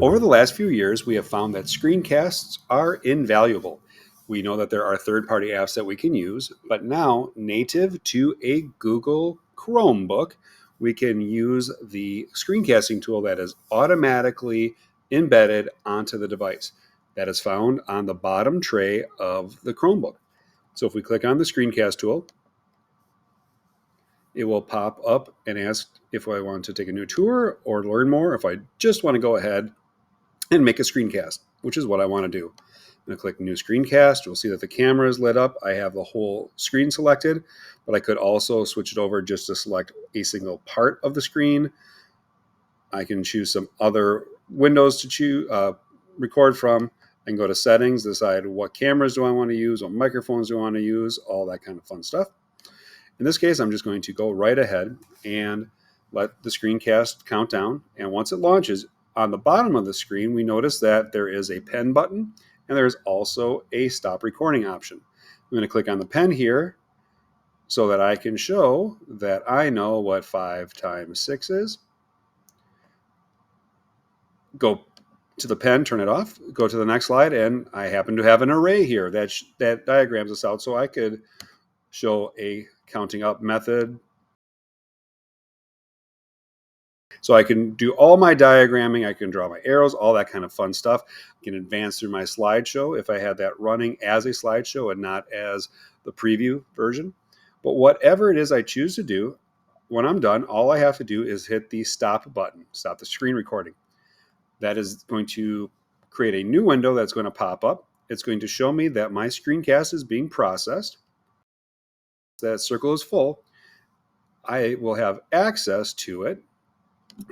Over the last few years, we have found that screencasts are invaluable. We know that there are third-party apps that we can use, but now, native to a Google Chromebook, we can use the screencasting tool that is automatically embedded onto the device. That is found on the bottom tray of the Chromebook. So if we click on the screencast tool, it will pop up and ask if I want to take a new tour or learn more, if I just want to go ahead and make a screencast, which is what I want to do. I'm going to click New Screencast. You'll see that the camera is lit up. I have the whole screen selected, but I could also switch it over just to select a single part of the screen. I can choose some other windows to record from. I can go to Settings, decide what cameras do I want to use, what microphones do I want to use, all that kind of fun stuff. In this case, I'm just going to go right ahead and let the screencast count down. And once it launches, on the bottom of the screen, we notice that there is a pen button and there's also a stop recording option. I'm going to click on the pen here so that I can show that I know what 5 times 6 is. Go to the pen, turn it off, go to the next slide, and I happen to have an array here that diagrams this out, so I could show a counting up method. So I can do all my diagramming, I can draw my arrows, all that kind of fun stuff. I can advance through my slideshow if I had that running as a slideshow and not as the preview version. But whatever it is I choose to do, when I'm done, all I have to do is hit the stop button, stop the screen recording. That is going to create a new window that's going to pop up. It's going to show me that my screencast is being processed. That circle is full. I will have access to it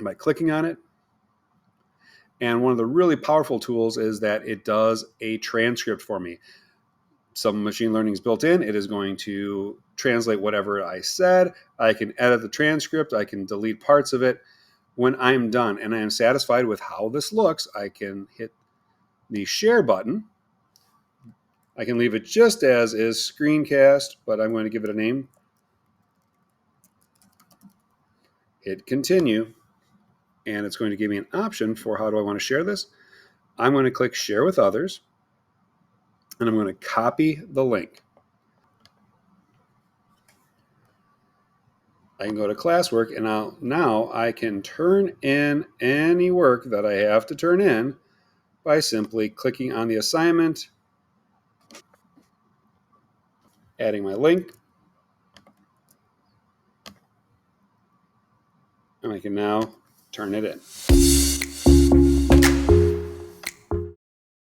by clicking on it. And one of the really powerful tools is that it does a transcript for me. Some machine learning is built in. It is going to translate whatever I said. I can edit the transcript. I can delete parts of it. When I'm done and I am satisfied with how this looks, I can hit the share button. I can leave it just as is, screencast, but I'm going to give it a name. Hit continue. And it's going to give me an option for how do I want to share this. I'm going to click share with others. And I'm going to copy the link. I can go to classwork, and now I can turn in any work that I have to turn in by simply clicking on the assignment, adding my link, and I can now turn it in.